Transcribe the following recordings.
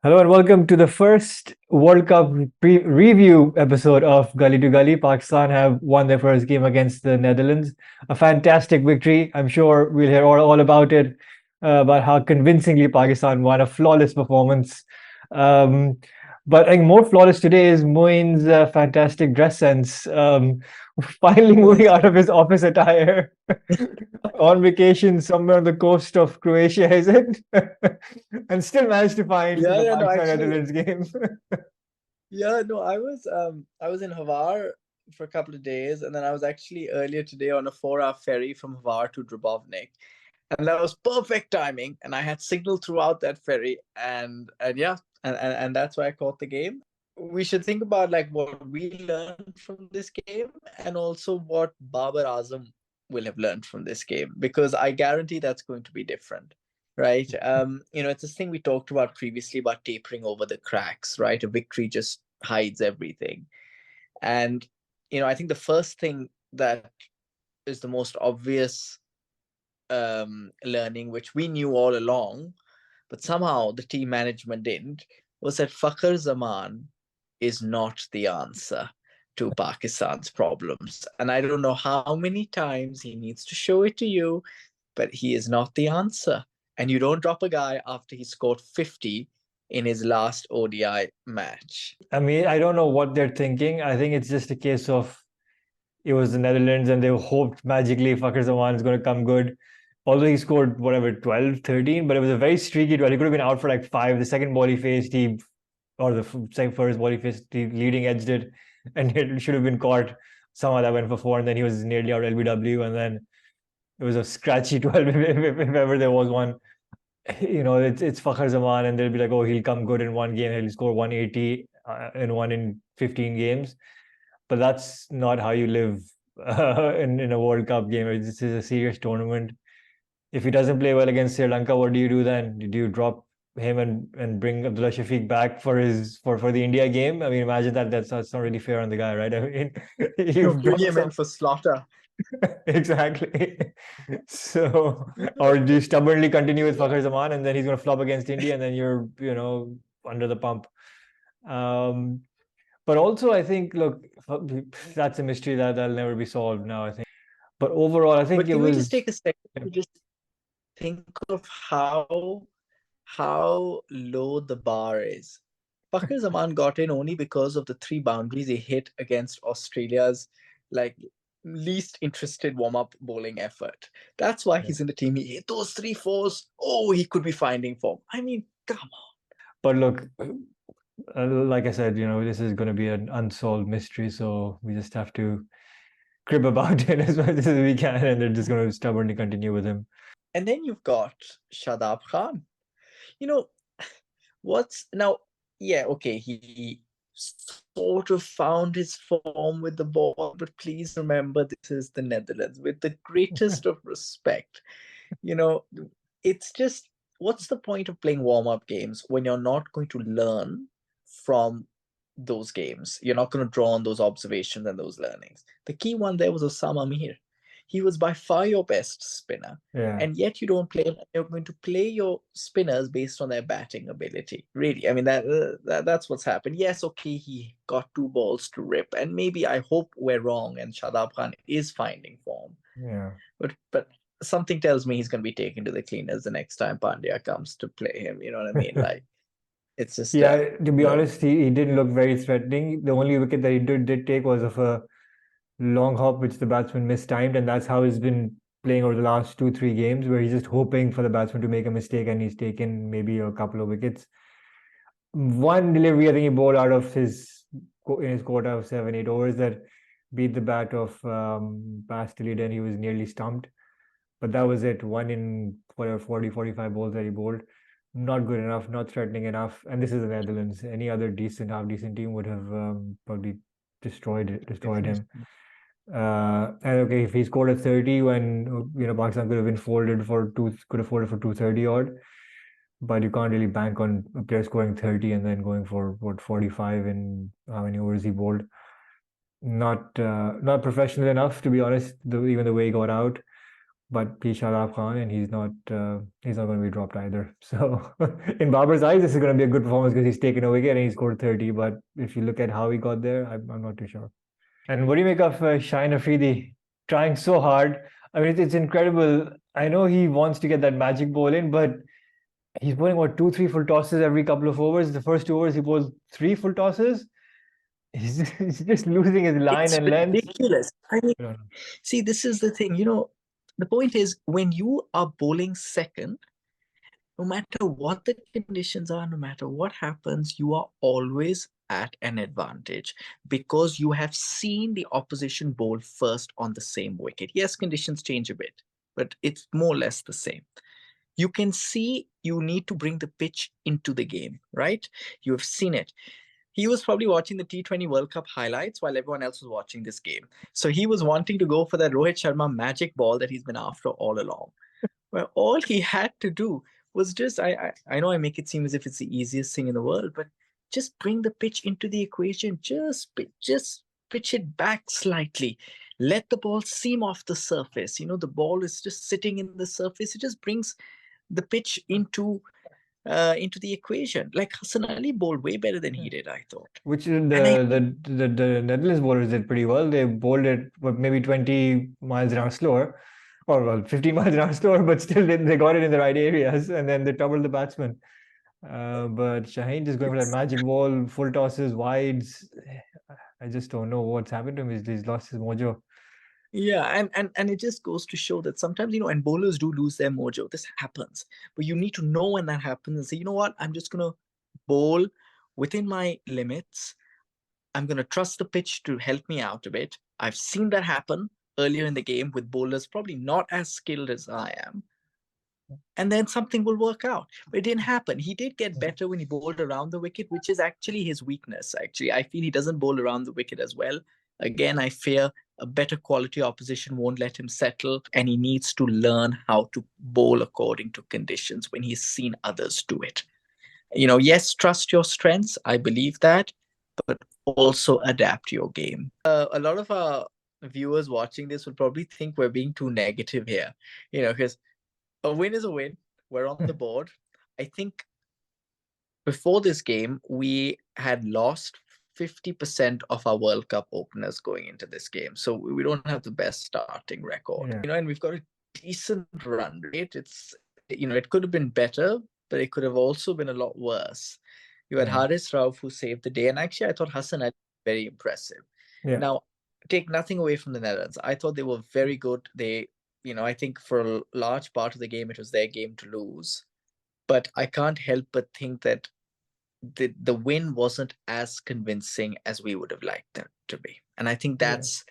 Hello and welcome to the first World Cup review episode of Gully to Gully. Pakistan have won their first game against the Netherlands. A fantastic victory. I'm sure we'll hear all about it, about how convincingly Pakistan won, a flawless performance. Um, but I think more flawless today is Moeen's fantastic dress sense. Finally moving out of his office attire on vacation somewhere on the coast of Croatia, is it? And still managed to find Yeah, the yeah, no, Pakistan actually, Netherlands game. yeah, no, I was in Hvar for a couple of days, and then I was actually earlier today on a 4-hour ferry from Hvar to Dubrovnik, and that was perfect timing, and I had signal throughout that ferry, and yeah, and that's why I caught the game. We should think about like what we learned from this game, and also what Babar Azam will have learned from this game, because I guarantee that's going to be different. Right. It's this thing we talked about previously about tapering over the cracks, right? A victory just hides everything. And, I think the first thing that is the most obvious learning, which we knew all along, but somehow the team management didn't, was that Fakhar Zaman is not the answer to Pakistan's problems. And I don't know how many times he needs to show it to you, but he is not the answer. And you don't drop a guy after he scored 50 in his last ODI match. I mean, I don't know what they're thinking. I think it's just a case of it was the Netherlands and they hoped magically Fakhar Zaman is going to come good. Although he scored whatever 12, 13, but it was a very streaky 12. He could have been out for like five. The second ball he faced, or the second first ball he faced, he leading edged it, and it should have been caught. Somehow that went for four, and then he was nearly out LBW, and then it was a scratchy 12 if ever there was one. It's Fakhar Zaman, and they'll be like, oh, he'll come good in one game, he'll score 180 in 15 games. But that's not how you live in a World Cup game. This is a serious tournament. If he doesn't play well against Sri Lanka, what do you do then? Do you drop him and bring Abdullah Shafiq back for the India game? I mean, imagine that. That's not really fair on the guy, right? I mean, No, you've bring dropped him in some. for slaughter. Exactly. So, or do you stubbornly continue with Fakhar Zaman and then he's going to flop against India and then you're under the pump. Um, but also, I think, look, that's a mystery that'll never be solved now, I think. But overall, I think But it can we just was. take a second to just think of how low the bar is? Fakhar Zaman got in only because of the three boundaries he hit against Australia's like least interested warm-up bowling effort. That's why Yeah. he's in the team. He hit those three fours. Oh, he could be finding form. I mean, come on. But look, like I said, this is going to be an unsolved mystery, so we just have to crib about it as much as we can, and they're just going to stubbornly continue with him. And then you've got Shadab Khan. You know, what's now, yeah, okay, he sort of found his form with the ball, but please remember this is the Netherlands. With the greatest of respect, you know, it's just what's the point of playing warm-up games when you're not going to learn from those games? You're not going to draw on those observations and those learnings. The key one there was Osama Mir. He was by far your best spinner, Yeah. and yet you don't play him. You're going to play your spinners based on their batting ability. Really, I mean that's what's happened. Yes, okay, he got two balls to rip, and maybe I hope we're wrong, and Shadab Khan is finding form. Yeah. But something tells me he's going to be taken to the cleaners the next time Pandya comes to play him. You know what I mean? Like it's just Yeah, to be no. honest, he didn't look very threatening. The only wicket that he did take was of a long hop, which the batsman mistimed, and that's how he's been playing over the last two, three games, where he's just hoping for the batsman to make a mistake, and he's taken maybe a couple of wickets. One delivery, I think he bowled out of in his quota of 7, 8 overs that beat the bat of Pastilida, and he was nearly stumped. But that was it. One in whatever 40, 45 balls that he bowled. Not good enough, not threatening enough. And this is the Netherlands. Any other decent, half decent team would have probably destroyed him. And okay, if he scored a 30 when Pakistan could have folded for 230 odd, but you can't really bank on a player scoring 30 and then going for what 45 in how many overs he bowled. Not professional enough, to be honest. Even the way he got out. but he's Shah Khan, and he's not going to be dropped either. So in Babar's eyes, this is going to be a good performance because he's taken a wicket and he scored 30. But if you look at how he got there, I'm not too sure. And what do you make of Shaheen Afridi trying so hard? I mean, it's incredible. I know he wants to get that magic ball in, but he's bowling what, two, three full tosses every couple of overs. The first 2 overs, he bowls three full tosses. He's just losing his line It's and length. ridiculous. I mean, I don't know. see, this is the thing. The point is when you are bowling second, no matter what the conditions are, no matter what happens, you are always at an advantage because you have seen the opposition bowl first on the same wicket. Yes, conditions change a bit, but it's more or less the same. You can see you need to bring the pitch into the game, right? You have seen it. He was probably watching the T20 World Cup highlights while everyone else was watching this game. So he was wanting to go for that Rohit Sharma magic ball that he's been after all along. Well, all he had to do was just I know I make it seem as if it's the easiest thing in the world, but just bring the pitch into the equation. Just pitch it back slightly. Let the ball seam off the surface. The ball is just sitting in the surface. It just brings the pitch into the equation. Like Hassan Ali bowled way better than he did, I thought. Which And I the Netherlands bowlers did pretty well. They bowled it maybe 20 miles an hour slower, or well, 15 miles an hour slower, but still they got it in the right areas, and then they troubled the batsman. But Shaheen just going for that magic ball, full tosses, wides. I just don't know what's happened to him. He's lost his mojo. Yeah, and it just goes to show that sometimes, and bowlers do lose their mojo. This happens. But you need to know when that happens and say, you know what, I'm just gonna bowl within my limits. I'm gonna trust the pitch to help me out a bit. I've seen that happen earlier in the game with bowlers probably not as skilled as I am. And then something will work out. But it didn't happen. He did get better when he bowled around the wicket, which is actually his weakness. Actually, I feel he doesn't bowl around the wicket as well. Again, I fear a better quality opposition won't let him settle, and he needs to learn how to bowl according to conditions when he's seen others do it. Yes, trust your strengths. I believe that, but also adapt your game. A lot of our viewers watching this will probably think we're being too negative here, because a win is a win. We're on the board. I think before this game, we had lost 50% of our World Cup openers going into this game. So we don't have the best starting record. Yeah. And we've got a decent run rate. It could have been better, but it could have also been a lot worse. You had Haris Rauf who saved the day. And actually, I thought Hassan Ali was very impressive. Yeah. Now, take nothing away from the Netherlands. I thought they were very good. I think for a large part of the game, it was their game to lose. But I can't help but think that the win wasn't as convincing as we would have liked them to be. And I think that's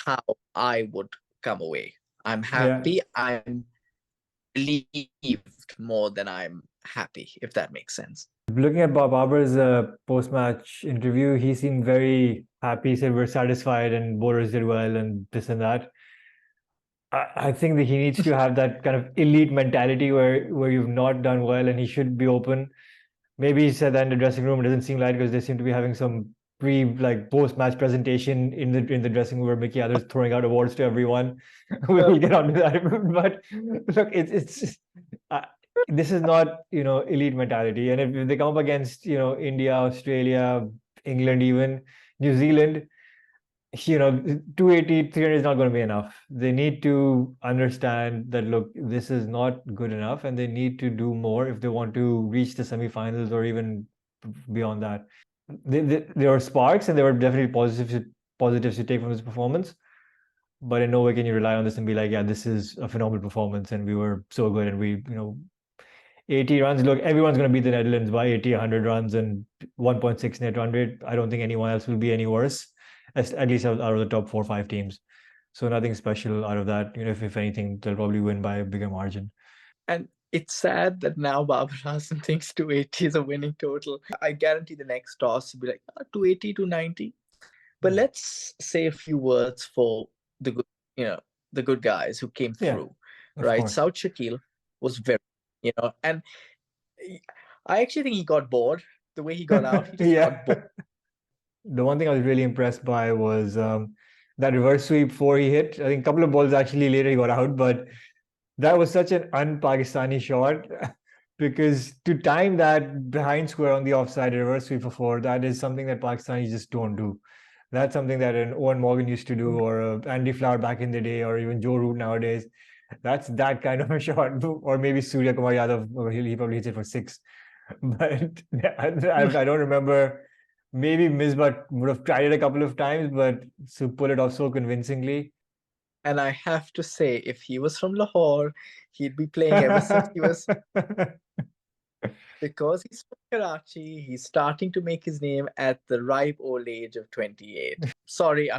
how I would come away. I'm happy. I'm relieved more than I'm happy, if that makes sense. Looking at Babar's post-match interview, he seemed very happy. He said we're satisfied and bowlers did well and this and that. I think that he needs to have that kind of elite mentality where you've not done well and he should be open. Maybe he said that in the dressing room. It doesn't seem like because they seem to be having some post-match presentation in the dressing room where Mickey Adler's throwing out awards to everyone. We'll get onto that. But look, it's this is not elite mentality. And if they come up against India, Australia, England, even New Zealand, 280, 300 is not going to be enough. They need to understand that, look, this is not good enough, and they need to do more if they want to reach the semifinals or even beyond that. There were sparks, and there were definitely positives to take from this performance. But in no way can you rely on this and be like, yeah, this is a phenomenal performance, and we were so good, and we, 80 runs. Look, everyone's going to beat the Netherlands by 80, 100 runs and 1.6 net run rate. I don't think anyone else will be any worse, at least out of the top 4 or 5 teams. So nothing special out of that. If anything, they'll probably win by a bigger margin. And it's sad that now Babar Azam thinks 280 is a winning total. I guarantee the next toss will be like 280, 290. But let's say a few words for the good guys who came through, right? Course. Saud Shakil was very, and I actually think he got bored the way he got out. He just got bored. The one thing I was really impressed by was that reverse sweep 4 he hit. I think a couple of balls actually later he got out, but that was such an un-Pakistani shot because to time that behind square on the offside reverse sweep for four, that is something that Pakistanis just don't do. That's something that an Owen Morgan used to do, or Andy Flower back in the day, or even Joe Root nowadays. That's that kind of a shot, or maybe Surya Kumar Yadav. He probably hits it for six, but I don't remember. Maybe Misbah would have tried it a couple of times, but to pull it off so convincingly. And I have to say, if he was from Lahore, he'd be playing ever since he was, because he's from Karachi, he's starting to make his name at the ripe old age of 28. Sorry, I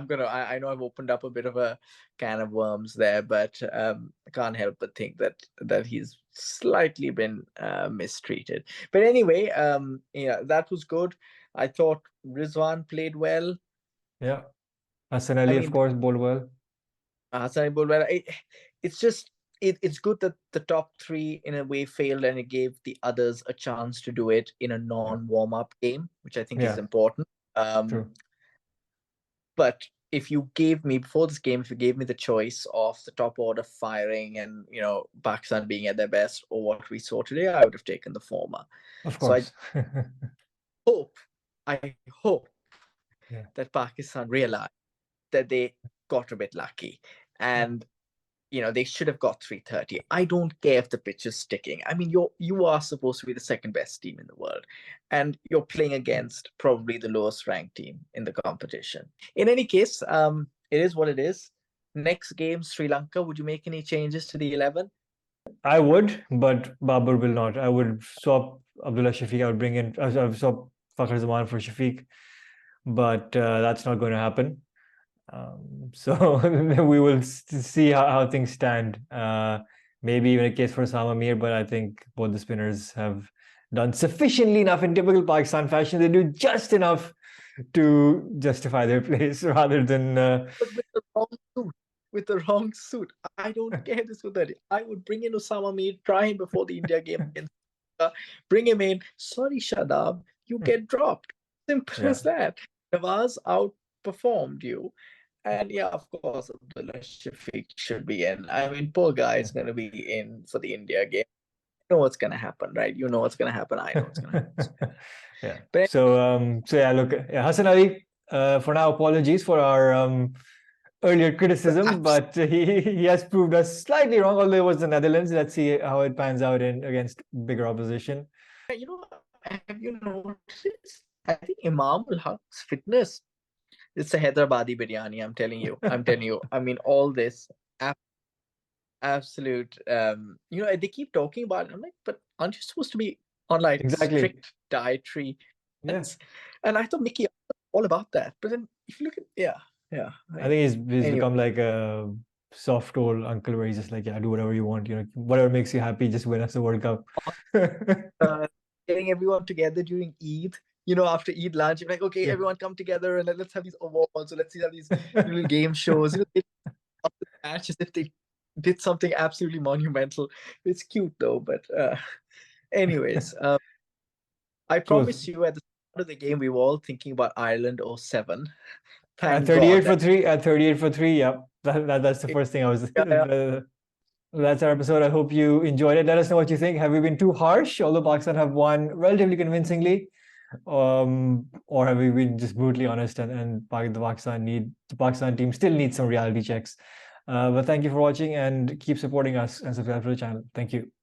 know I've opened up a bit of a can of worms there, but I can't help but think that he's slightly been mistreated. But anyway, yeah, that was good. I thought Rizwan played well. Yeah. Hassan I Ali, of mean, course, bowled well. Hassan Bulwara, it's just it's good that the top three in a way failed and it gave the others a chance to do it in a Yeah. non-warm-up game, which I think is Yeah. important. Um, True. but if you gave me before this game, if you gave me the choice of the top order firing and Pakistan being at their best or what we saw today, I would have taken the former. Of So course. hope, I hope Yeah. that Pakistan realized that they got a bit lucky Yeah. and they should have got 330. I don't care if the pitch is sticking. I mean, you are supposed to be the second best team in the world, and you're playing against probably the lowest ranked team in the competition. In any case, it is what it is. Next game, Sri Lanka. Would you make any changes to the 11? I would, but Babur will not. I would swap Abdullah Shafiq. I would bring in, I would swap Fakhar Zaman for Shafiq, but that's not going to happen. So we will see how things stand. Maybe even a case for Sama Mir, but I think both the spinners have done sufficiently enough in typical Pakistan fashion. They do just enough to justify their place rather than. But with the wrong suit. With the wrong suit. I don't care this with that. I would bring in Osama Mir, try him before the India game against bring him in. Sorry, Shadab, you get dropped. Simple Yeah. as that. Nawaz outperformed you. And yeah, of course, Abdullah Shafiq should be in. I mean, poor guy Yeah. is going to be in for the India game. You know what's going to happen, right? You know what's going to happen. I know what's going to happen. Yeah. But So yeah, look, yeah, Hassan Ali, for now, apologies for our earlier criticism, abs- but he has proved us slightly wrong, although it was the Netherlands. Let's see how it pans out in against bigger opposition. you know, have you noticed? I think Imam ul Haq's fitness. It's a Hyderabadi biryani. I'm telling you. I'm telling you. I mean, all this absolute. They keep talking about it. I'm like, but aren't you supposed to be on like Exactly. strict dietary? Yeah. And I thought Mickey all about that. But then if you look at yeah. I think he's Anyway, become like a soft old uncle where he's just like, yeah, do whatever you want, whatever makes you happy, just win us the World Cup. uh, getting everyone together during Eid. After Eid lunch, you're like, okay, Yeah. everyone come together and let's have these awards. So let's have these little game shows. They up the match as if they did something absolutely monumental. It's cute though, but anyways, I Cool. promise you at the start of the game we were all thinking about Ireland '07. At Thank 38 God for that three, at 38 for three, yeah. That's the it, first thing I was. yeah, yeah. That's our episode. I hope you enjoyed it. Let us know what you think. Have we been too harsh? Although Pakistan have won relatively convincingly, or have we been just brutally honest and the Pakistan team still needs some reality checks. But thank you for watching and keep supporting us and subscribe to the channel. Thank you.